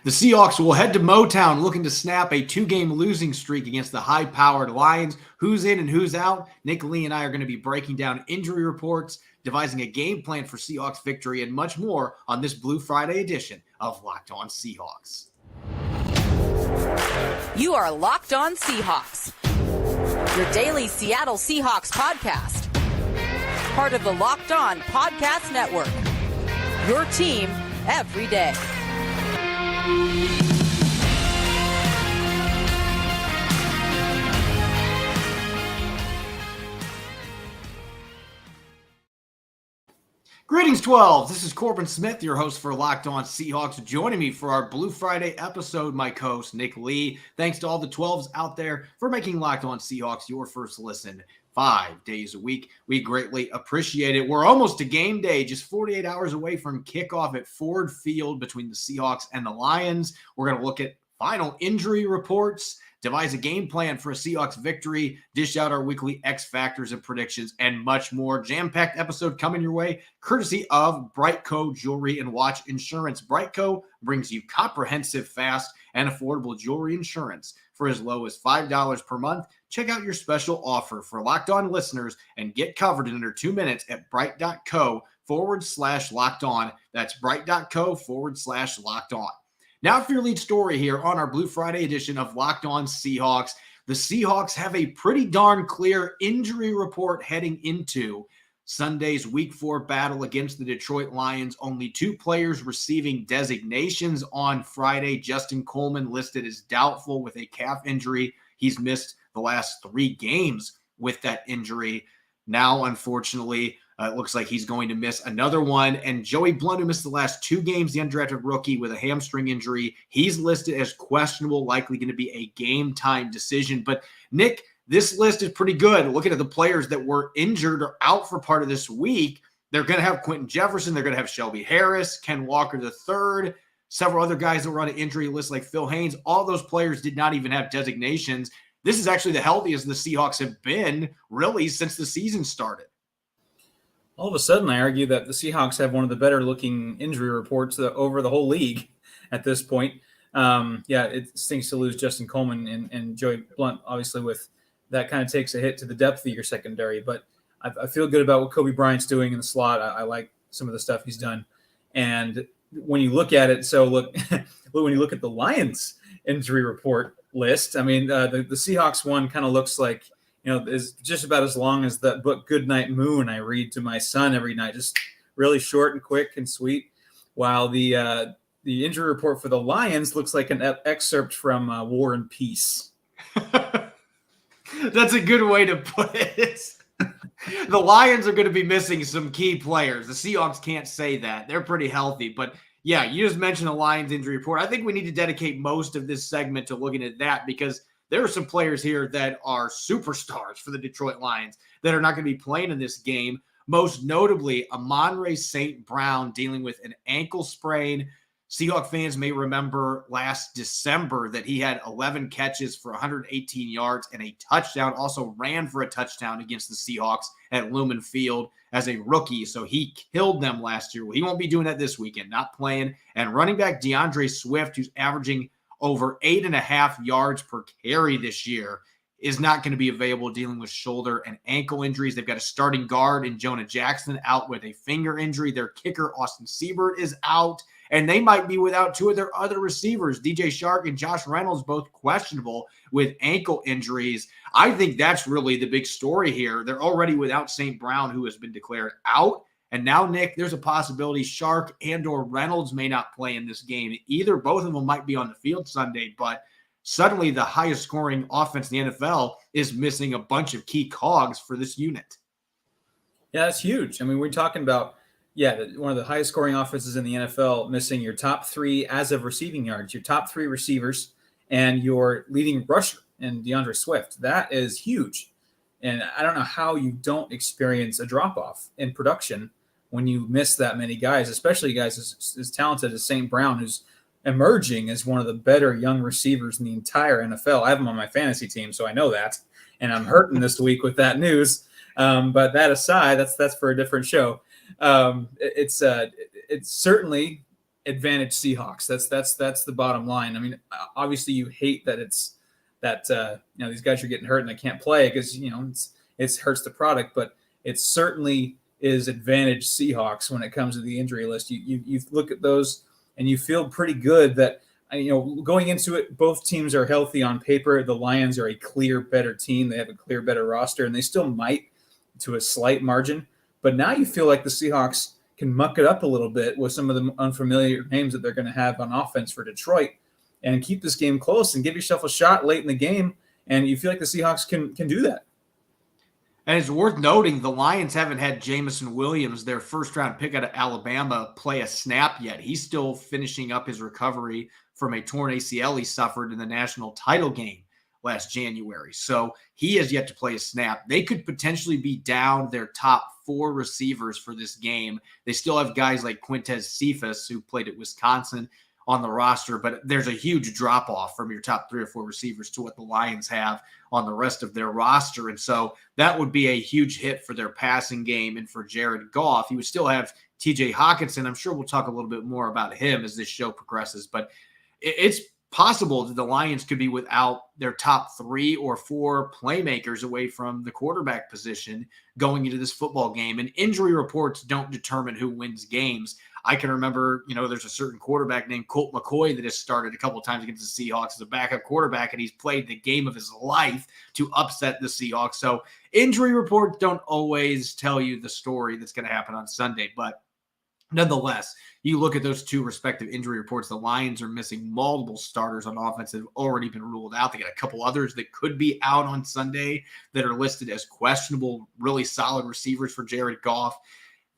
The Seahawks will head to Motown looking to snap a 2-game losing streak against the high-powered Lions. Who's in and who's out? Nick Lee and I are going to be breaking down injury reports, devising a game plan for Seahawks victory, and much more on this Blue Friday edition of Locked On Seahawks. You are Locked On Seahawks, your daily Seattle Seahawks podcast. Part of the Locked On Podcast Network, your team every day. Greetings, 12. This is Corbin Smith, your host for Locked On Seahawks. Joining me for our Blue Friday episode, my co-host Nick Lee. Thanks to all the 12s out there for making Locked On Seahawks your first listen 5 days a week. We greatly appreciate it. We're almost to game day, just 48 hours away from kickoff at Ford Field between the Seahawks and the Lions. We're going to look at final injury reports, devise a game plan for a Seahawks victory, dish out our weekly XFactors and predictions, and much more. Jam-packed episode coming your way, courtesy of Brightco Jewelry and Watch Insurance. Brightco brings you comprehensive, fast, and affordable jewelry insurance for as low as $5 per month. Check out your special offer for Locked On listeners and get covered in under 2 minutes at bright.co/locked on. That's bright.co/locked on. Now for your lead story here on our Blue Friday edition of Locked On Seahawks. The Seahawks have a pretty darn clear injury report heading into Sunday's Week 4 battle against the Detroit Lions. Only 2 players receiving designations on Friday. Justin Coleman listed as doubtful with a calf injury. He's missed the last 3 games with that injury. Now, unfortunately, it looks like he's going to miss another one. And Joey Blount, who missed the last 2 games, the undrafted rookie with a hamstring injury, he's listed as questionable, likely going to be a game-time decision. But, Nick, this list is pretty good. Looking at the players that were injured or out for part of this week, they're going to have Quentin Jefferson. They're going to have Shelby Harris, Ken Walker III, several other guys that were on an injury list like Phil Haynes. All those players did not even have designations. This is actually the healthiest the Seahawks have been, really, since the season started. All of a sudden, I argue that the Seahawks have one of the better-looking injury reports over the whole league at this point. It stinks to lose Justin Coleman and Joey Blount, obviously, with that kind of takes a hit to the depth of your secondary. But I feel good about what Kobe Bryant's doing in the slot. I like some of the stuff he's done. And when you look at it, when you look at the Lions injury report list, I mean, the Seahawks one kind of looks like, is just about as long as that book Goodnight Moon I read to my son every night, just really short and quick and sweet. While the injury report for the Lions looks like an excerpt from War and Peace. That's a good way to put it. The Lions are going to be missing some key players. The Seahawks can't say that. They're pretty healthy. But, yeah, you just mentioned the Lions injury report. I think we need to dedicate most of this segment to looking at that because there are some players here that are superstars for the Detroit Lions that are not going to be playing in this game. Most notably, Amon-Ra St. Brown dealing with an ankle sprain. Seahawks fans may remember last December that he had 11 catches for 118 yards and a touchdown, also ran for a touchdown against the Seahawks at Lumen Field as a rookie. So he killed them last year. Well, he won't be doing that this weekend, not playing. And running back DeAndre Swift, who's averaging over 8.5 yards per carry this year, is not going to be available dealing with shoulder and ankle injuries. They've got a starting guard in Jonah Jackson out with a finger injury. Their kicker, Austin Siebert, is out. And they might be without 2 of their other receivers, DJ Shark and Josh Reynolds, both questionable with ankle injuries. I think that's really the big story here. They're already without St. Brown, who has been declared out. And now, Nick, there's a possibility Shark and or Reynolds may not play in this game. Both of them might be on the field Sunday, but suddenly the highest scoring offense in the NFL is missing a bunch of key cogs for this unit. Yeah, that's huge. I mean, we're talking about, one of the highest scoring offenses in the NFL missing your top 3 as of receiving yards, your top 3 receivers, and your leading rusher in DeAndre Swift. That is huge. And I don't know how you don't experience a drop-off in production when you miss that many guys, especially guys as talented as St. Brown, who's emerging as one of the better young receivers in the entire NFL. I have him on my fantasy team, so I know that. And I'm hurting this week with that news. But that aside, that's for a different show. It's certainly advantage Seahawks. That's the bottom line. I mean, obviously you hate that it's that these guys are getting hurt and they can't play because it hurts the product, but it certainly is advantage Seahawks when it comes to the injury list. You look at those and you feel pretty good that going into it, both teams are healthy on paper. The Lions are a clear better team. They have a clear better roster, and they still might to a slight margin. But now you feel like the Seahawks can muck it up a little bit with some of the unfamiliar names that they're going to have on offense for Detroit and keep this game close and give yourself a shot late in the game. And you feel like the Seahawks can do that. And it's worth noting the Lions haven't had Jamison Williams, their first-round pick out of Alabama, play a snap yet. He's still finishing up his recovery from a torn ACL he suffered in the national title game last January. So he has yet to play a snap. They could potentially be down their top 4 receivers for this game. They still have guys like Quintez Cephas, who played at Wisconsin, on the roster, but there's a huge drop-off from your top 3 or 4 receivers to what the Lions have on the rest of their roster. And so that would be a huge hit for their passing game and for Jared Goff. He would still have TJ Hawkinson. I'm sure we'll talk a little bit more about him as this show progresses, but it's possible that the Lions could be without their top 3 or 4 playmakers away from the quarterback position going into this football game. And injury reports don't determine who wins games. I can remember, there's a certain quarterback named Colt McCoy that has started a couple of times against the Seahawks as a backup quarterback, and he's played the game of his life to upset the Seahawks. So injury reports don't always tell you the story that's going to happen on Sunday. But nonetheless, you look at those 2 respective injury reports, the Lions are missing multiple starters on offense that have already been ruled out. They got a couple others that could be out on Sunday that are listed as questionable, really solid receivers for Jared Goff.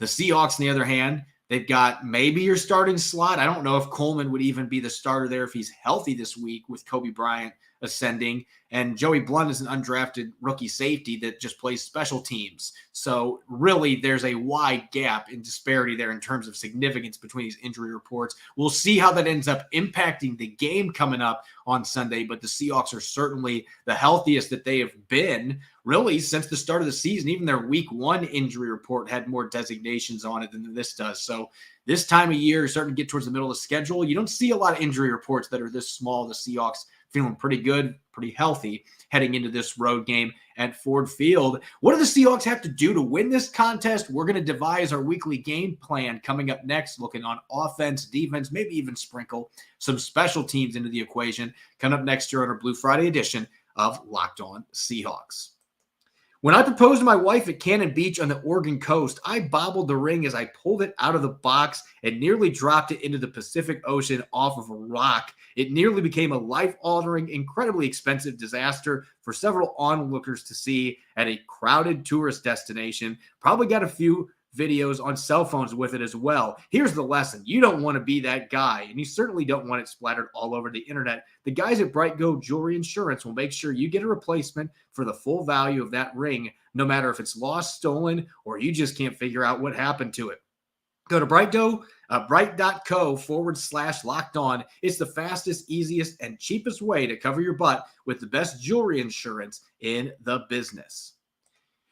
The Seahawks, on the other hand, they've got maybe your starting slot. I don't know if Coleman would even be the starter there if he's healthy this week with Kobe Bryant ascending. And Joey Blount is an undrafted rookie safety that just plays special teams. So really there's a wide gap in disparity there in terms of significance between these injury reports. We'll see how that ends up impacting the game coming up on Sunday, but the Seahawks are certainly the healthiest that they have been really since the start of the season. Even their week 1 injury report had more designations on it than this does. So this time of year, starting to get towards the middle of the schedule, you don't see a lot of injury reports that are this small. The Seahawks feeling pretty good, pretty healthy heading into this road game at Ford Field. What do the Seahawks have to do to win this contest? We're going to devise our weekly game plan coming up next, looking on offense, defense, maybe even sprinkle some special teams into the equation. Coming up next year on our Blue Friday edition of Locked On Seahawks. When I proposed to my wife at Cannon Beach on the Oregon coast, I bobbled the ring as I pulled it out of the box and nearly dropped it into the Pacific Ocean off of a rock. It nearly became a life-altering, incredibly expensive disaster for several onlookers to see at a crowded tourist destination. Probably got a few videos on cell phones with it as well. Here's the lesson. You don't want to be that guy, and you certainly don't want it splattered all over the internet. The guys at Bright Go Jewelry Insurance will make sure you get a replacement for the full value of that ring, no matter if it's lost, stolen, or you just can't figure out what happened to it. Go to bright.co/locked on. It's the fastest, easiest, and cheapest way to cover your butt with the best jewelry insurance in the business.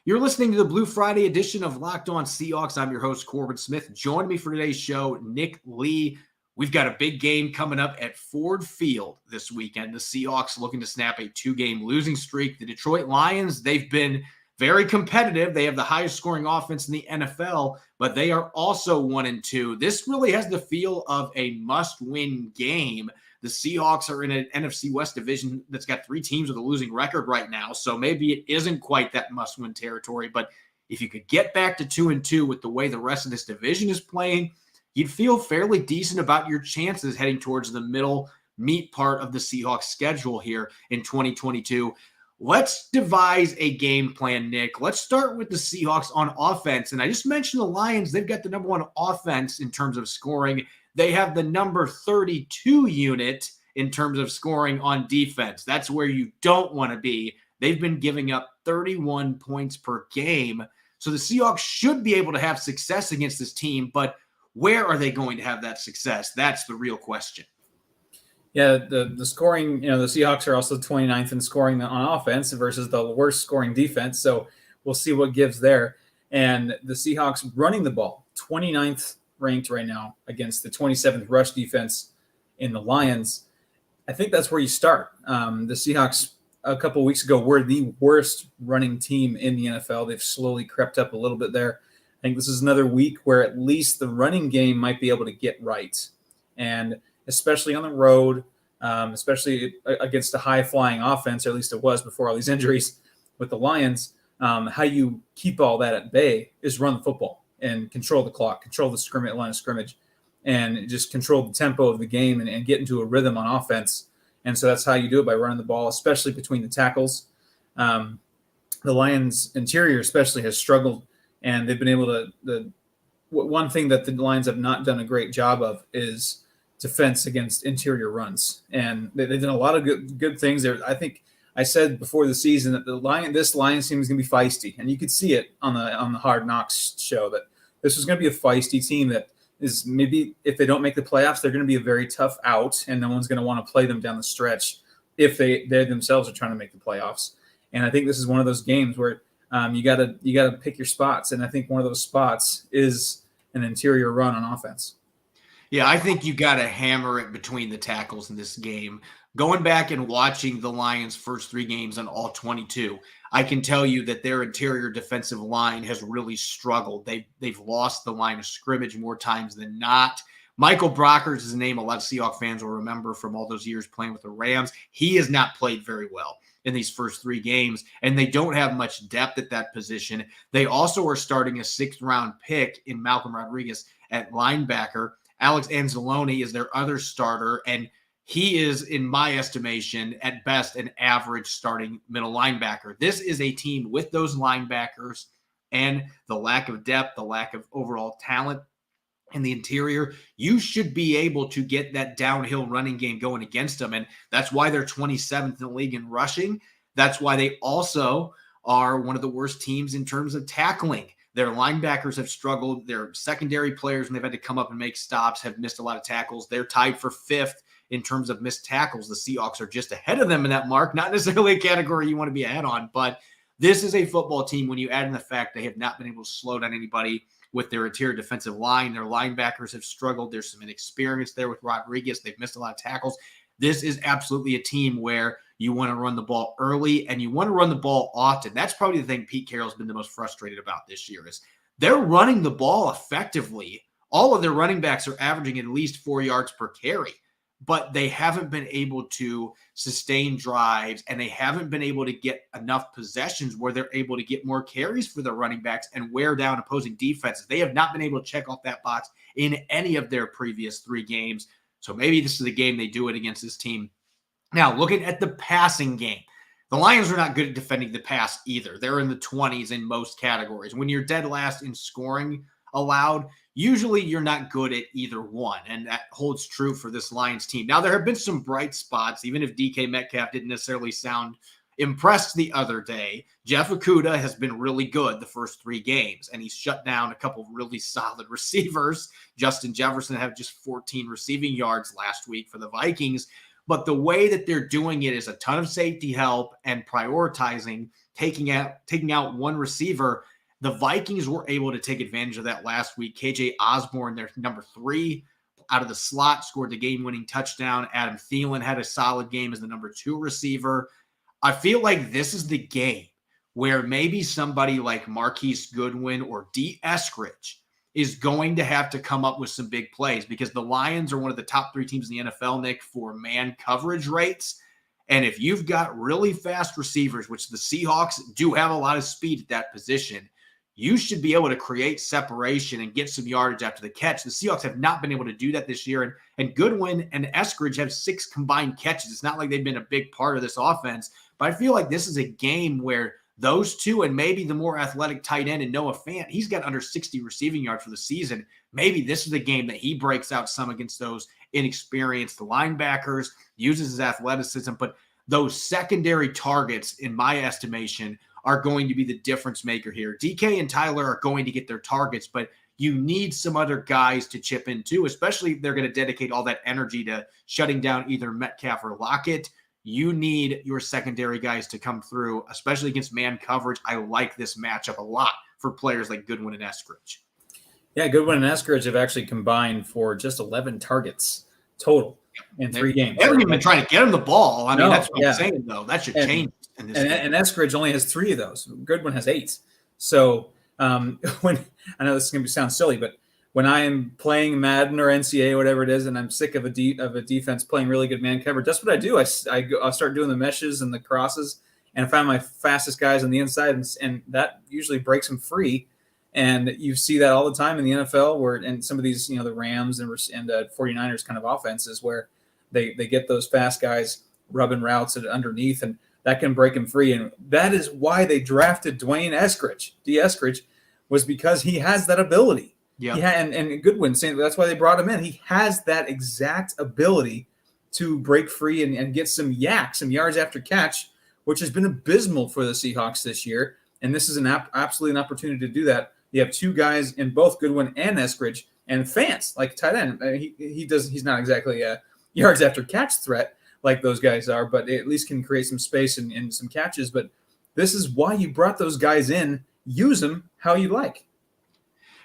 You're listening to the Blue Friday edition of Locked On Seahawks. I'm your host, Corbin Smith. Joining me for today's show, Nick Lee. We've got a big game coming up at Ford Field this weekend. The Seahawks looking to snap a 2-game losing streak. The Detroit Lions, they've been very competitive. They have the highest scoring offense in the NFL, but they are also 1-2. This really has the feel of a must-win game. The Seahawks are in an NFC West division that's got 3 teams with a losing record right now, so maybe it isn't quite that must-win territory. But if you could get back to 2-2 with the way the rest of this division is playing, you'd feel fairly decent about your chances heading towards the middle meat part of the Seahawks schedule here in 2022. Let's devise a game plan, Nick. Let's start with the Seahawks on offense. And I just mentioned the Lions. They've got the number 1 offense in terms of scoring. They have the number 32 unit in terms of scoring on defense. That's where you don't want to be. They've been giving up 31 points per game. So the Seahawks should be able to have success against this team, but where are they going to have that success? That's the real question. Yeah, the scoring, the Seahawks are also 29th in scoring on offense versus the worst scoring defense. So we'll see what gives there. And the Seahawks running the ball, 29th ranked right now against the 27th rush defense in the Lions. I think that's where you start. The Seahawks a couple of weeks ago were the worst running team in the NFL. They've slowly crept up a little bit there. I think this is another week where at least the running game might be able to get right. And especially on the road, especially against a high-flying offense, or at least it was before all these injuries with the Lions, how you keep all that at bay is run the football and control the clock, control the line of scrimmage, and just control the tempo of the game and get into a rhythm on offense. And so that's how you do it, by running the ball, especially between the tackles. The Lions' interior especially has struggled, and they've been able to one thing that the Lions have not done a great job of is defense against interior runs. And they've done a lot of good things there. I think I said before the season that this Lions team is going to be feisty, and you could see it on the Hard Knocks show that this was going to be a feisty team that is, maybe if they don't make the playoffs, they're going to be a very tough out, and no one's going to want to play them down the stretch if they themselves are trying to make the playoffs. And I think this is one of those games where you got to pick your spots, and I think one of those spots is an interior run on offense. Yeah, I think you got to hammer it between the tackles in this game. Going back and watching the Lions' first 3 games on all 22, I can tell you that their interior defensive line has really struggled. They've lost the line of scrimmage more times than not. Michael Brockers is a name a lot of Seahawks fans will remember from all those years playing with the Rams. He has not played very well in these first 3 games, and they don't have much depth at that position. They also are starting a 6th-round pick in Malcolm Rodriguez at linebacker. Alex Anzalone is their other starter, and he is, in my estimation, at best, an average starting middle linebacker. This is a team with those linebackers and the lack of depth, the lack of overall talent in the interior. You should be able to get that downhill running game going against them, and that's why they're 27th in the league in rushing. That's why they also are one of the worst teams in terms of tackling. Their linebackers have struggled. Their secondary players, when they've had to come up and make stops, have missed a lot of tackles. They're tied for 5th in terms of missed tackles. The Seahawks are just ahead of them in that mark. Not necessarily a category you want to be ahead on, but this is a football team when you add in the fact they have not been able to slow down anybody with their interior defensive line. Their linebackers have struggled. There's some inexperience there with Rodriguez. They've missed a lot of tackles. This is absolutely a team where you want to run the ball early and you want to run the ball often. That's probably the thing Pete Carroll's been the most frustrated about this year is they're running the ball effectively. All of their running backs are averaging at least 4 yards per carry, but they haven't been able to sustain drives, and they haven't been able to get enough possessions where they're able to get more carries for their running backs and wear down opposing defenses. They have not been able to check off that box in any of their previous 3 games. So maybe this is the game they do it against this team. Now, looking at the passing game, the Lions are not good at defending the pass either. They're in the 20s in most categories. When you're dead last in scoring allowed, usually you're not good at either one, and that holds true for this Lions team. Now, there have been some bright spots, even if DK Metcalf didn't necessarily sound impressed the other day. Jeff Okudah has been really good the first 3 games, and he's shut down a couple of really solid receivers. Justin Jefferson had just 14 receiving yards last week for the Vikings. But the way that they're doing it is a ton of safety help and prioritizing, taking out one receiver. The Vikings were able to take advantage of that last week. KJ Osborne, their number 3, out of the slot, scored the game-winning touchdown. Adam Thielen had a solid game as the number 2 receiver. I feel like this is the game where maybe somebody like Marquise Goodwin or D. Eskridge is going to have to come up with some big plays, because the Lions are one of the top 3 teams in the NFL, Nick, for man coverage rates. And if you've got really fast receivers, which the Seahawks do have a lot of speed at that position, you should be able to create separation and get some yardage after the catch. The Seahawks have not been able to do that this year. And Goodwin and Eskridge have 6 combined catches. It's not like they've been a big part of this offense, but I feel like this is a game where those 2 and maybe the more athletic tight end and Noah Fant, he's got under 60 receiving yards for the season. Maybe this is the game that he breaks out some against those inexperienced linebackers, uses his athleticism. But those secondary targets, in my estimation, are going to be the difference maker here. DK and Tyler are going to get their targets, but you need some other guys to chip in too, especially if they're going to dedicate all that energy to shutting down either Metcalf or Lockett. You need your secondary guys to come through, especially against man coverage. I like this matchup a lot for players like Goodwin and Eskridge. Yeah, Goodwin and Eskridge have actually combined for just 11 targets total in 3 games. They haven't even been trying to get him the ball. I mean, that's what yeah. I'm saying, though. That should change in this game. And Eskridge only has 3 of those. Goodwin has 8. So when I know this is going to sound silly, but when I am playing Madden or NCAA, whatever it is, and I'm sick of a defense playing really good man coverage, that's what I do. I'll start doing the meshes and the crosses, and I find my fastest guys on the inside, and that usually breaks them free. And you see that all the time in the NFL, and some of these, the Rams and 49ers kind of offenses where they get those fast guys rubbing routes underneath, and that can break him free. And that is why they drafted Dwayne Eskridge, was because he has that ability. Yeah. And Goodwin saying that's why they brought him in. He has that exact ability to break free and get some yards after catch, which has been abysmal for the Seahawks this year. And this is absolutely an opportunity to do that. You have 2 guys in both Goodwin and Eskridge, and Fance, like tight end. He's not exactly a yards after catch threat like those guys are, but at least can create some space and some catches. But this is why you brought those guys in. Use them how you like.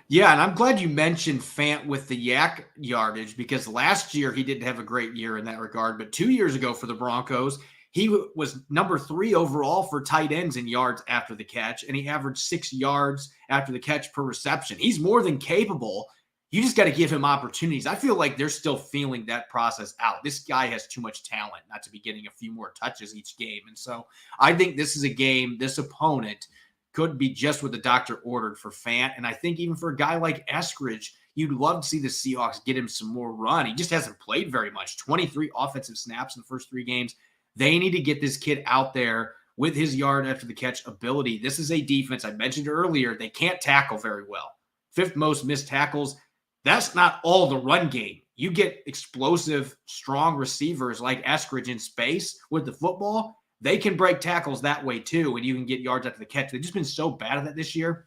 Yeah, and I'm glad you mentioned Fant with the yak yardage, because last year he didn't have a great year in that regard. But 2 years ago for the Broncos, he was number 3 overall for tight ends in yards after the catch, and he averaged 6 yards after the catch per reception. He's more than capable. You just got to give him opportunities. I feel like they're still feeling that process out. This guy has too much talent not to be getting a few more touches each game. And so I think this is a game, this opponent could be just what the doctor ordered for Fant. And I think even for a guy like Eskridge, you'd love to see the Seahawks get him some more run. He just hasn't played very much. 23 offensive snaps in the first 3 games. They need to get this kid out there with his yard after the catch ability. This is a defense, I mentioned earlier, they can't tackle very well. 5th most missed tackles. That's not all the run game. You get explosive, strong receivers like Eskridge in space with the football, they can break tackles that way too, and you can get yards after the catch. They've just been so bad at that this year.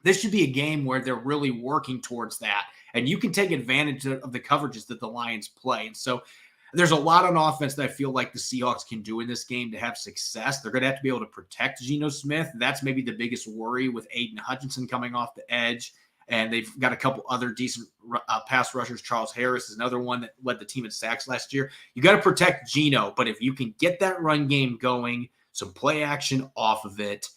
This should be a game where they're really working towards that, and you can take advantage of the coverages that the Lions play. And so there's a lot on offense that I feel like the Seahawks can do in this game to have success. They're going to have to be able to protect Geno Smith. That's maybe the biggest worry with Aiden Hutchinson coming off the edge. And they've got a couple other decent pass rushers. Charles Harris is another one that led the team in sacks last year. You got to protect Geno, but if you can get that run game going, some play action off of it,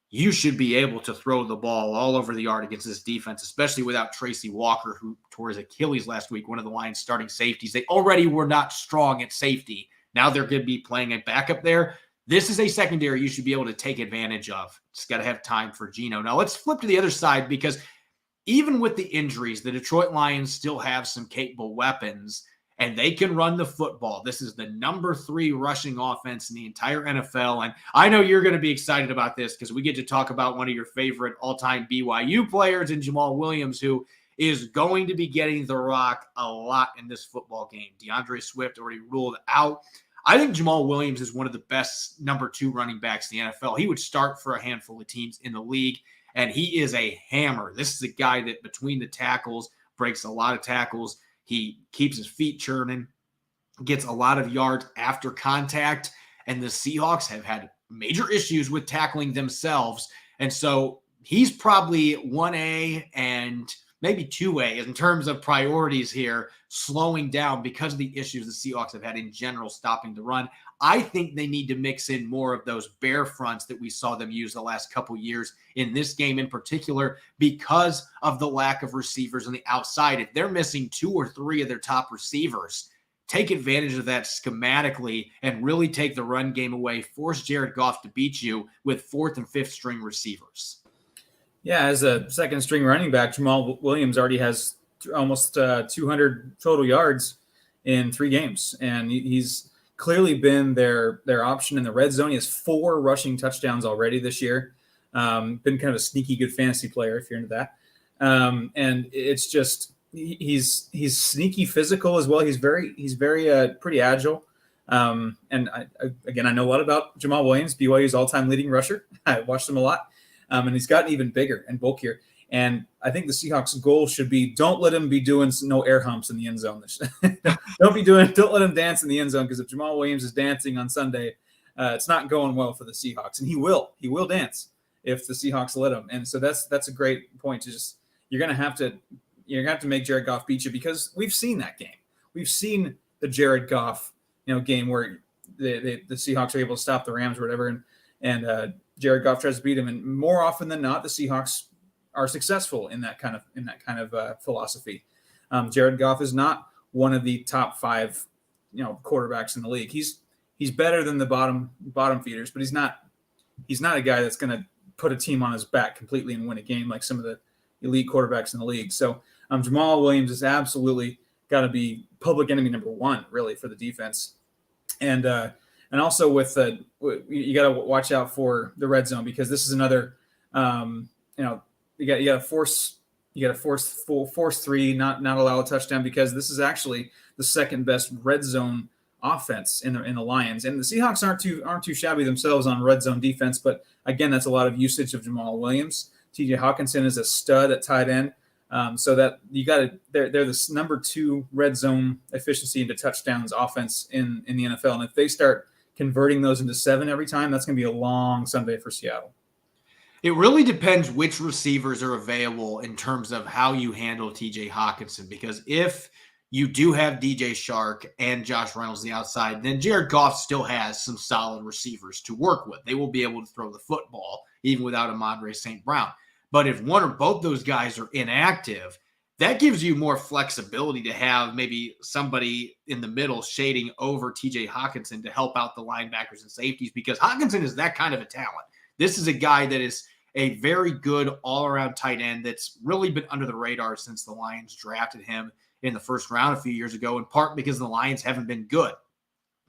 you should be able to throw the ball all over the yard against this defense, especially without Tracy Walker, who tore his Achilles last week, one of the Lions' starting safeties. They already were not strong at safety. Now they're going to be playing a backup there. This is a secondary you should be able to take advantage of. Just got to have time for Geno. Now let's flip to the other side, because even with the injuries, the Detroit Lions still have some capable weapons, and they can run the football. This is the number 3 rushing offense in the entire NFL. And I know you're going to be excited about this because we get to talk about one of your favorite all-time BYU players in Jamal Williams, who is going to be getting the rock a lot in this football game. DeAndre Swift already ruled out. I think Jamal Williams is one of the best number 2 running backs in the NFL. He would start for a handful of teams in the league, and he is a hammer. This is a guy that between the tackles breaks a lot of tackles. He keeps his feet churning, gets a lot of yards after contact, and the Seahawks have had major issues with tackling themselves. And so he's probably 1A and maybe 2A in terms of priorities here, slowing down because of the issues the Seahawks have had in general stopping the run. I think they need to mix in more of those bear fronts that we saw them use the last couple years in this game in particular, because of the lack of receivers on the outside. If they're missing 2 or 3 of their top receivers, take advantage of that schematically and really take the run game away. Force Jared Goff to beat you with 4th and 5th string receivers. Yeah, as a second string running back, Jamal Williams already has almost 200 total yards in 3 games, and he's clearly been their option in the red zone. He has 4 rushing touchdowns already this year. Been kind of a sneaky good fantasy player if you're into that. And it's just he's sneaky physical as well. He's very pretty agile. And I know a lot about Jamal Williams, BYU's all-time leading rusher. I watched him a lot. And he's gotten even bigger and bulkier. And I think the Seahawks' goal should be, don't let him be doing no air humps in the end zone. Don't let him dance in the end zone, because if Jamal Williams is dancing on Sunday, it's not going well for the Seahawks. And he will dance if the Seahawks let him. And so that's a great point to just, you're going to have to make Jared Goff beat you, because we've seen that game. We've seen the Jared Goff, game where the Seahawks are able to stop the Rams or whatever, and Jared Goff tries to beat him, and more often than not, the Seahawks are successful in that kind of philosophy. Jared Goff is not one of the top 5, quarterbacks in the league. He's better than the bottom feeders, but he's not a guy that's going to put a team on his back completely and win a game like some of the elite quarterbacks in the league. So Jamal Williams is absolutely got to be public enemy number 1, really, for the defense. And also with you got to watch out for the red zone, because this is another, you got to force 3, not allow a touchdown, because this is actually the second best red zone offense in the Lions. And the Seahawks aren't too shabby themselves on red zone defense, but again, that's a lot of usage of Jamal Williams. TJ Hawkinson is a stud at tight end. So that they're the number 2 red zone efficiency into touchdowns offense in the NFL. And if they start converting those into 7 every time, that's going to be a long Sunday for Seattle. It really depends which receivers are available in terms of how you handle TJ Hawkinson, because if you do have DJ Shark and Josh Reynolds on the outside, then Jared Goff still has some solid receivers to work with. They will be able to throw the football even without Amon-Ra St. Brown. But if one or both those guys are inactive, that gives you more flexibility to have maybe somebody in the middle shading over TJ Hawkinson to help out the linebackers and safeties, because Hawkinson is that kind of a talent. This is a guy that is a very good all-around tight end that's really been under the radar since the Lions drafted him in the first round a few years ago, in part because the Lions haven't been good.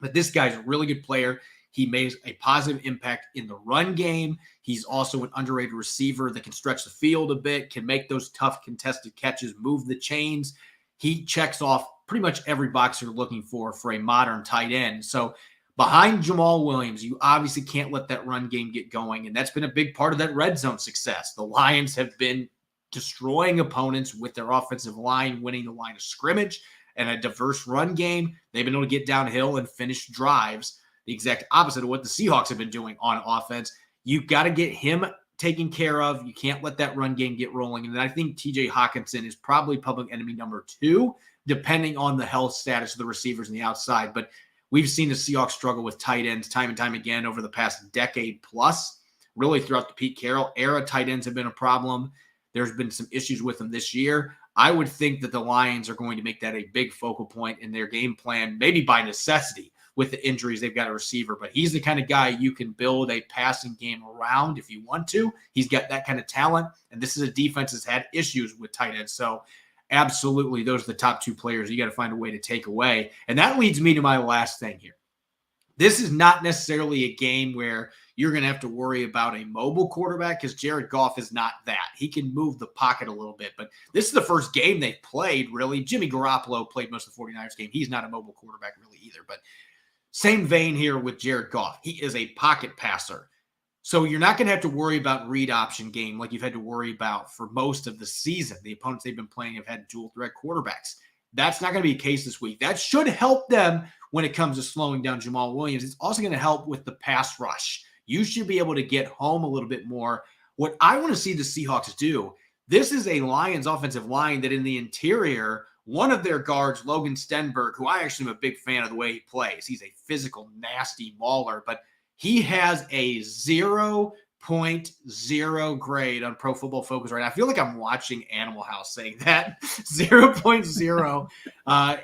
But this guy's a really good player. He makes a positive impact in the run game. He's also an underrated receiver that can stretch the field a bit, can make those tough contested catches, move the chains. He checks off pretty much every box you're looking for a modern tight end. So behind Jamal Williams, you obviously can't let that run game get going, and that's been a big part of that red zone success. The Lions have been destroying opponents with their offensive line, winning the line of scrimmage, and a diverse run game. They've been able to get downhill and finish drives, the exact opposite of what the Seahawks have been doing on offense. You've got to get him taken care of. You can't let that run game get rolling. And I think TJ Hawkinson is probably public enemy number 2, depending on the health status of the receivers on the outside. But we've seen the Seahawks struggle with tight ends time and time again over the past decade plus. Really throughout the Pete Carroll era, tight ends have been a problem. There's been some issues with them this year. I would think that the Lions are going to make that a big focal point in their game plan, maybe by necessity with the injuries. They've got a receiver, but he's the kind of guy you can build a passing game around if you want to. He's got that kind of talent, and this is a defense that's had issues with tight ends. So absolutely, those are the top 2 players you got to find a way to take away. And that leads me to my last thing here. This is not necessarily a game where you're going to have to worry about a mobile quarterback, because Jared Goff is not that. He can move the pocket a little bit, but this is the first game they've played, really. Jimmy Garoppolo played most of the 49ers game. He's not a mobile quarterback really either, but same vein here with Jared Goff. He is a pocket passer. So you're not going to have to worry about read option game like you've had to worry about for most of the season. The opponents they've been playing have had dual threat quarterbacks. That's not going to be the case this week. That should help them when it comes to slowing down Jamal Williams. It's also going to help with the pass rush. You should be able to get home a little bit more. What I want to see the Seahawks do, this is a Lions offensive line that in the interior, one of their guards, Logan Stenberg, who I actually am a big fan of the way he plays. He's a physical, nasty mauler, but he has a 0.0 grade on Pro Football Focus right now. I feel like I'm watching Animal House saying that. 0.0.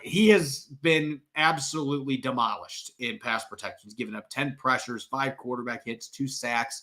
He has been absolutely demolished in pass protection. He's given up 10 pressures, 5 quarterback hits, 2 sacks.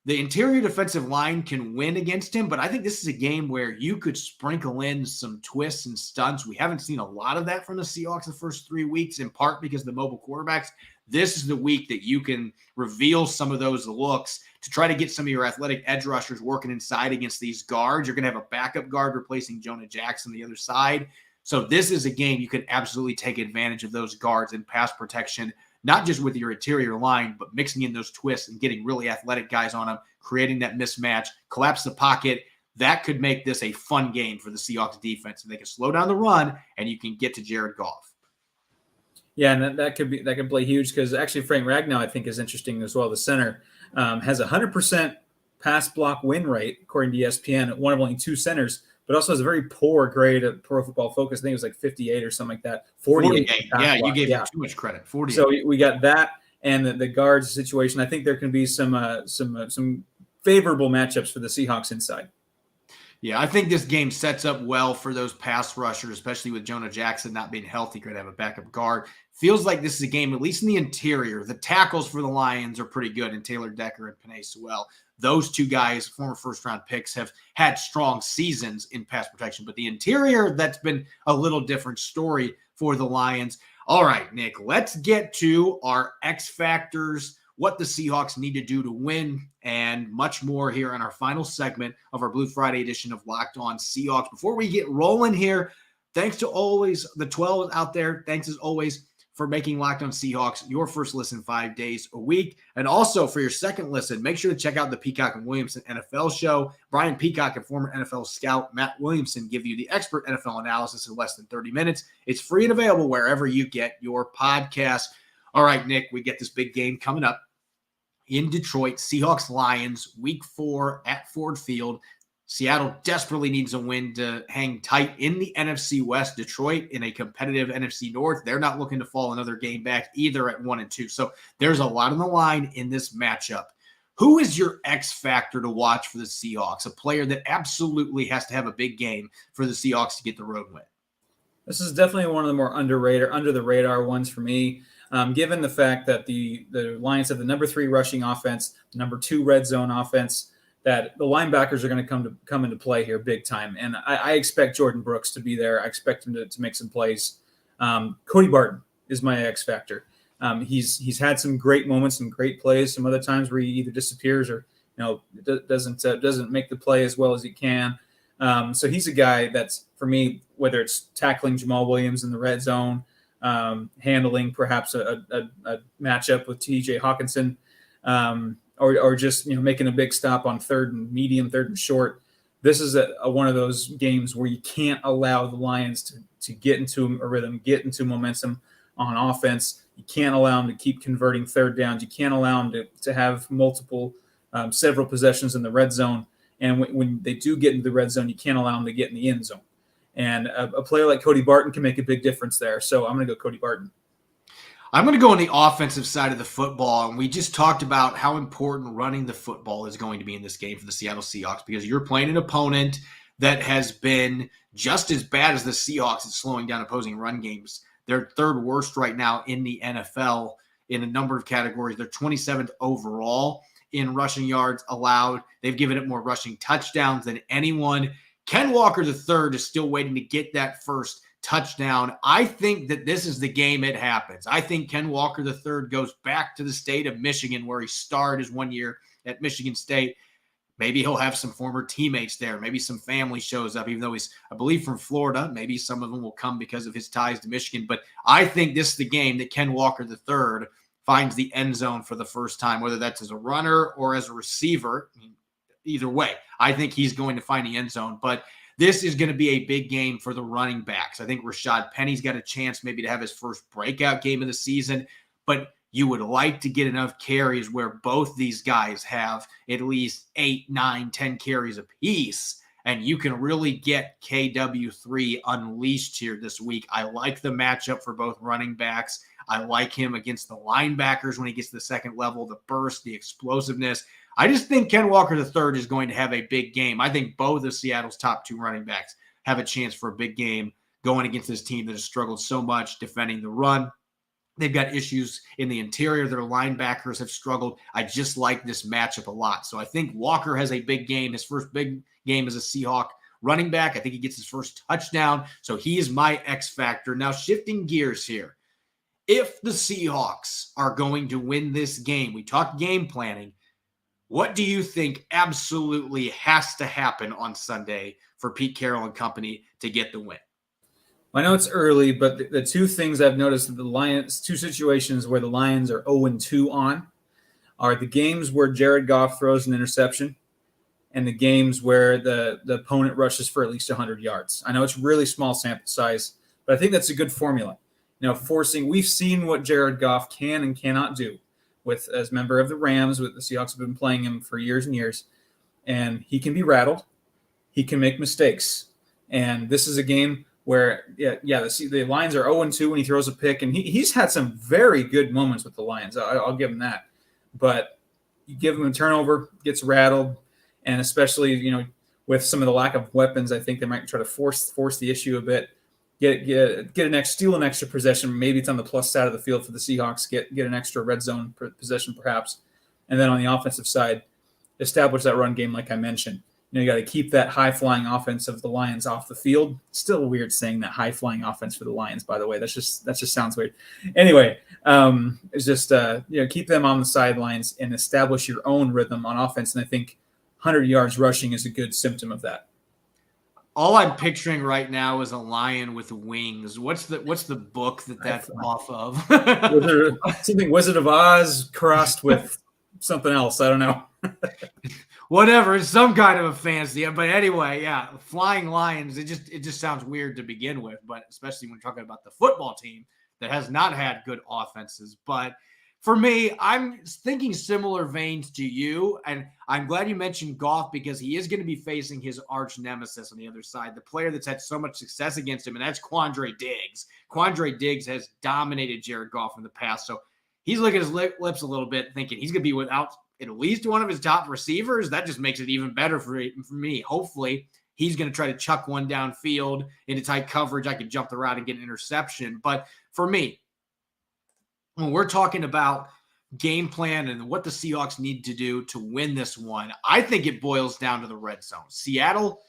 The interior defensive line can win against him, but I think this is a game where you could sprinkle in some twists and stunts. We haven't seen a lot of that from the Seahawks the first 3 weeks, in part because of the mobile quarterbacks. This is the week that you can reveal some of those looks to try to get some of your athletic edge rushers working inside against these guards. You're going to have a backup guard replacing Jonah Jackson on the other side. So this is a game you can absolutely take advantage of those guards in pass protection, not just with your interior line, but mixing in those twists and getting really athletic guys on them, creating that mismatch, collapse the pocket. That could make this a fun game for the Seahawks defense. And they can slow down the run, and you can get to Jared Goff. Yeah, and that could play huge, because actually Frank Ragnow, I think, is interesting as well. The center has a 100% pass block win rate, according to ESPN. One of only 2 centers but also has a very poor grade at Pro Football Focus. I think it was like 58 or something like that. 48. Yeah, you gave him too much credit. 48. So we got that and the guards situation. I think there can be some favorable matchups for the Seahawks inside. Yeah, I think this game sets up well for those pass rushers, especially with Jonah Jackson not being healthy. Could have a backup guard. Feels like this is a game, at least in the interior. The tackles for the Lions are pretty good, and Taylor Decker and Penei Sewell. Those two guys, former first-round picks, have had strong seasons in pass protection. But the interior, that's been a little different story for the Lions. All right, Nick, let's get to our X factors, what the Seahawks need to do to win, and much more here on our final segment of our Blue Friday edition of Locked On Seahawks. Before we get rolling here, thanks to always the 12 out there. Thanks as always for making Locked On Seahawks your first listen 5 days a week. And also for your second listen, make sure to check out the Peacock and Williamson NFL show. Brian Peacock and former NFL scout Matt Williamson give you the expert NFL analysis in less than 30 minutes. It's free and available wherever you get your podcasts. All right, Nick, we get this big game coming up in Detroit. Seahawks Lions, week 4 at Ford Field. Seattle desperately needs a win to hang tight in the NFC West. Detroit in a competitive NFC North. They're not looking to fall another game back either at 1-2. So there's a lot on the line in this matchup. Who is your X factor to watch for the Seahawks? A player that absolutely has to have a big game for the Seahawks to get the road win. This is definitely one of the more underrated, under the radar ones for me. Given the fact that the Lions have the number 3 rushing offense, the number 2 red zone offense, that the linebackers are going to come into play here big time. And I expect Jordan Brooks to be there. I expect him to make some plays. Cody Barton is my X factor. He's had some great moments, some great plays, some other times where he either disappears or doesn't make the play as well as he can. So he's a guy that's, for me, whether it's tackling Jamal Williams in the red zone, handling perhaps a matchup with TJ Hawkinson, or just making a big stop on third and medium, third and short. This is one of those games where you can't allow the Lions to get into a rhythm, get into momentum on offense. You can't allow them to keep converting third downs. You can't allow them to have several possessions in the red zone. And when they do get into the red zone, you can't allow them to get in the end zone. And a player like Cody Barton can make a big difference there. So I'm going to go Cody Barton. I'm going to go on the offensive side of the football, and we just talked about how important running the football is going to be in this game for the Seattle Seahawks, because you're playing an opponent that has been just as bad as the Seahawks at slowing down opposing run games. They're third worst right now in the NFL in a number of categories. They're 27th overall in rushing yards allowed. They've given it more rushing touchdowns than anyone. Ken Walker III is still waiting to get that first touchdown. I think that this is the game it happens. I think Ken Walker III goes back to the state of Michigan, where he starred his 1 year at Michigan State. Maybe he'll have some former teammates there. Maybe some family shows up, even though he's, I believe, from Florida. Maybe some of them will come because of his ties to Michigan. But I think this is the game that Ken Walker III finds the end zone for the first time, whether that's as a runner or as a receiver. Either way, I think he's going to find the end zone. But this is going to be a big game for the running backs. I think Rashad Penny's got a chance maybe to have his first breakout game of the season, but you would like to get enough carries where both these guys have at least 8, 9, 10 carries apiece, and you can really get KW3 unleashed here this week. I like the matchup for both running backs. I like him against the linebackers when he gets to the second level, the burst, the explosiveness. I just think Ken Walker III is going to have a big game. I think both of Seattle's top 2 running backs have a chance for a big game going against this team that has struggled so much defending the run. They've got issues in the interior. Their linebackers have struggled. I just like this matchup a lot. So I think Walker has a big game. His first big game as a Seahawk running back. I think he gets his first touchdown. So he is my X factor. Now, shifting gears here. If the Seahawks are going to win this game, we talked game planning. What do you think absolutely has to happen on Sunday for Pete Carroll and company to get the win? I know it's early, but the two things I've noticed that the Lions, 2 situations where the Lions are 0-2 on, are the games where Jared Goff throws an interception and the games where the opponent rushes for at least 100 yards. I know it's really small sample size, but I think that's a good formula. We've seen what Jared Goff can and cannot do as member of the Rams. With the Seahawks have been playing him for years and years, and he can be rattled. He can make mistakes. And this is a game where, the Lions are 0-2 when he throws a pick, and he's had some very good moments with the Lions. I'll give him that. But you give him a turnover, gets rattled, and especially, with some of the lack of weapons, I think they might try to force the issue a bit. Steal an extra possession. Maybe it's on the plus side of the field for the Seahawks. Get an extra red zone possession perhaps, and then on the offensive side, establish that run game like I mentioned. You got to keep that high-flying offense of the Lions off the field. Still weird saying that high-flying offense for the Lions, by the way. That just sounds weird. Anyway, it's just keep them on the sidelines and establish your own rhythm on offense. And I think 100 yards rushing is a good symptom of that. All I'm picturing right now is a lion with wings. What's the book that's off of? Something Wizard of Oz crossed with something else. I don't know. Whatever, it's some kind of a fancy. But anyway, yeah, flying lions. It just sounds weird to begin with, but especially when we're talking about the football team that has not had good offenses. But for me, I'm thinking similar veins to you, and I'm glad you mentioned Goff because he is going to be facing his arch nemesis on the other side, the player that's had so much success against him, and that's Quandre Diggs. Quandre Diggs has dominated Jared Goff in the past, so he's licking his lips a little bit, thinking he's going to be without at least one of his top receivers. That just makes it even better for me. Hopefully, he's going to try to chuck one downfield into tight coverage. I could jump the route and get an interception. But for me, when we're talking about game plan and what the Seahawks need to do to win this one, I think it boils down to the red zone. Seattle,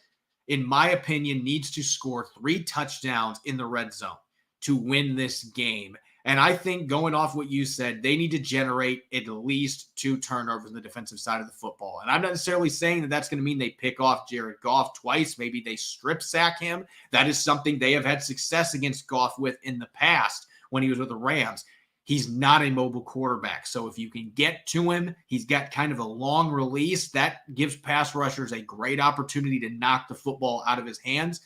in my opinion, needs to score 3 touchdowns in the red zone to win this game. And I think going off what you said, they need to generate at least 2 turnovers on the defensive side of the football. And I'm not necessarily saying that that's going to mean they pick off Jared Goff twice. Maybe they strip sack him. That is something they have had success against Goff with in the past when he was with the Rams. He's not a mobile quarterback. So if you can get to him, he's got kind of a long release. That gives pass rushers a great opportunity to knock the football out of his hands.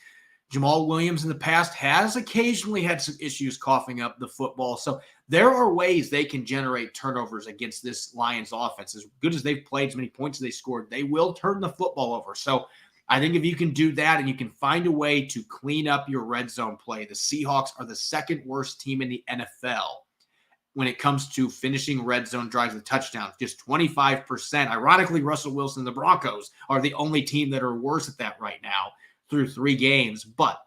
Jamal Williams in the past has occasionally had some issues coughing up the football. So there are ways they can generate turnovers against this Lions offense. As good as they've played, as many points as they scored, they will turn the football over. So I think if you can do that and you can find a way to clean up your red zone play, the Seahawks are the second worst team in the NFL when it comes to finishing red zone drives with touchdowns, just 25%. Ironically, Russell Wilson and the Broncos are the only team that are worse at that right now through 3 games. But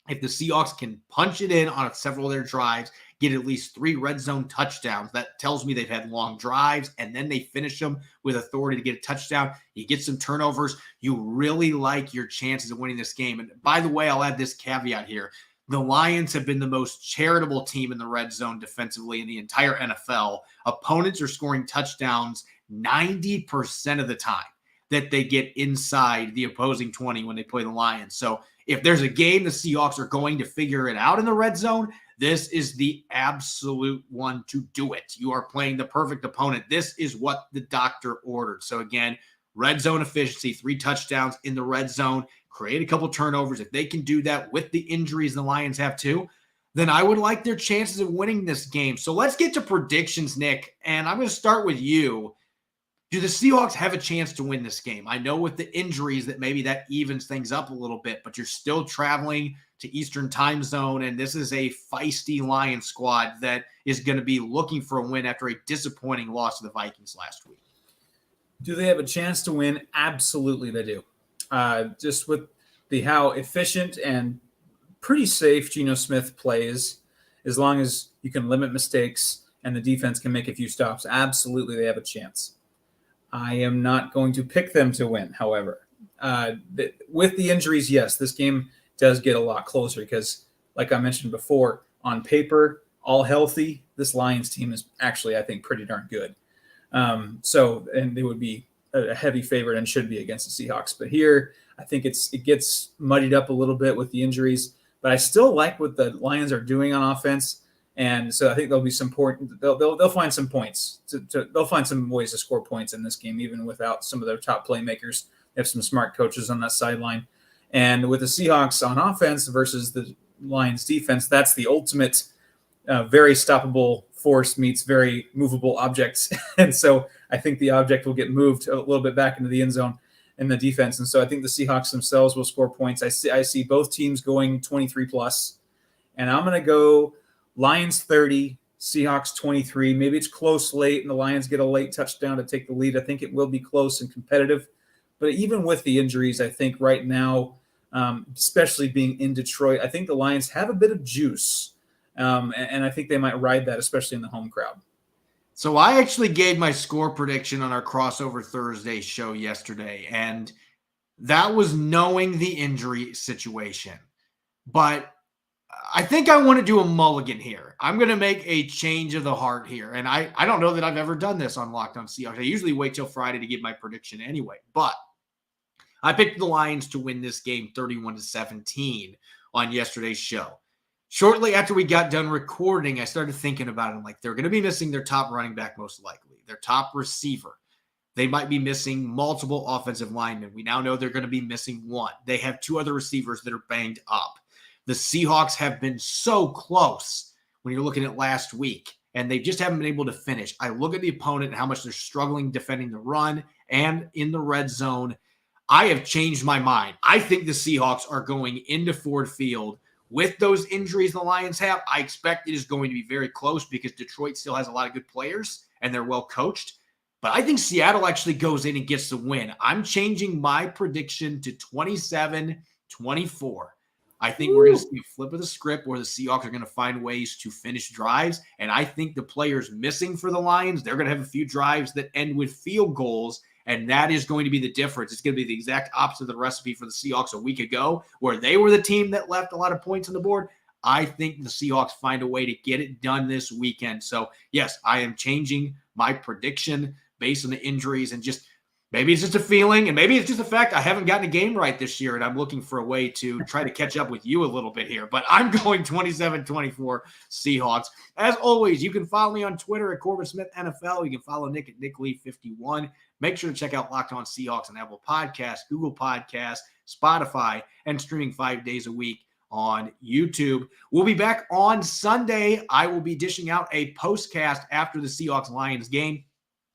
if the Seahawks can punch it in on several of their drives, get at least 3 red zone touchdowns, that tells me they've had long drives, and then they finish them with authority to get a touchdown. You get some turnovers. You really like your chances of winning this game. And by the way, I'll add this caveat here. The Lions have been the most charitable team in the red zone defensively in the entire NFL. Opponents are scoring touchdowns 90% of the time that they get inside the opposing 20 when they play the Lions. So if there's a game the Seahawks are going to figure it out in the red zone, this is the absolute one to do it. You are playing the perfect opponent. This is what the doctor ordered. So again, red zone efficiency, 3 touchdowns in the red zone, create a couple turnovers. If they can do that with the injuries the Lions have too, then I would like their chances of winning this game. So let's get to predictions, Nick. And I'm going to start with you. Do the Seahawks have a chance to win this game? I know with the injuries that maybe that evens things up a little bit, but you're still traveling to Eastern time zone, and this is a feisty Lions squad that is going to be looking for a win after a disappointing loss to the Vikings last week. Do they have a chance to win? Absolutely they do. Just with how efficient and pretty safe Geno Smith plays, as long as you can limit mistakes and the defense can make a few stops, absolutely they have a chance. I am not going to pick them to win, however. With the injuries, yes, this game does get a lot closer because, like I mentioned before, on paper, all healthy, this Lions team is actually, I think, pretty darn good. And they would be a heavy favorite and should be against the Seahawks. But here, I think it gets muddied up a little bit with the injuries. But I still like what the Lions are doing on offense. And so I think there'll be some they'll find some points. They'll find some ways to score points in this game, even without some of their top playmakers. They have some smart coaches on that sideline. And with the Seahawks on offense versus the Lions defense, that's the ultimate very stoppable force meets very movable objects. And so I think the object will get moved a little bit back into the end zone. in the defense. And so I think the Seahawks themselves will score points. I see both teams going 23 plus. And I'm going to go Lions 30, Seahawks 23. Maybe it's close late and the Lions get a late touchdown to take the lead. I think it will be close and competitive. But even with the injuries, I think right now, especially being in Detroit, I think the Lions have a bit of juice. And I think they might ride that, especially in the home crowd. So I actually gave my score prediction on our Crossover Thursday show yesterday, and that was knowing the injury situation. But I think I want to do a mulligan here. I'm going to make a change of the heart here. And I don't know that I've ever done this on Locked On Seahawks. I usually wait till Friday to give my prediction anyway. But I picked the Lions to win this game 31-17 on yesterday's show. Shortly after we got done recording, I started thinking about it. I'm like, they're going to be missing their top running back most likely, their top receiver. They might be missing multiple offensive linemen. We now know they're going to be missing one. They have two other receivers that are banged up. The Seahawks have been so close when you're looking at last week, and they just haven't been able to finish. I look at the opponent and how much they're struggling defending the run and in the red zone. I have changed my mind. I think the Seahawks are going into Ford Field. With those injuries the Lions have, I expect it is going to be very close because Detroit still has a lot of good players and they're well coached. But I think Seattle actually goes in and gets the win. I'm changing my prediction to 27-24. I think we're going to see a flip of the script where the Seahawks are going to find ways to finish drives. And I think the players missing for the Lions, they're going to have a few drives that end with field goals. And that is going to be the difference. It's going to be the exact opposite of the recipe for the Seahawks a week ago, where they were the team that left a lot of points on the board. I think the Seahawks find a way to get it done this weekend. So, yes, I am changing my prediction based on the injuries, and just maybe it's just a feeling, and maybe it's just a fact I haven't gotten a game right this year, and I'm looking for a way to try to catch up with you a little bit here. But I'm going 27-24 Seahawks. As always, you can follow me on Twitter at Corbin Smith NFL. You can follow Nick at NickLee51. Make sure to check out Locked On Seahawks on Apple Podcasts, Google Podcasts, Spotify, and streaming 5 days a week on YouTube. We'll be back on Sunday. I will be dishing out a postcast after the Seahawks-Lions game,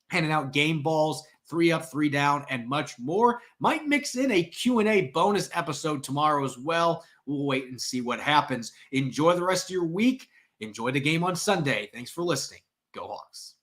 handing out game balls, 3 up, 3 down, and much more. Might mix in a Q&A bonus episode tomorrow as well. We'll wait and see what happens. Enjoy the rest of your week. Enjoy the game on Sunday. Thanks for listening. Go Hawks.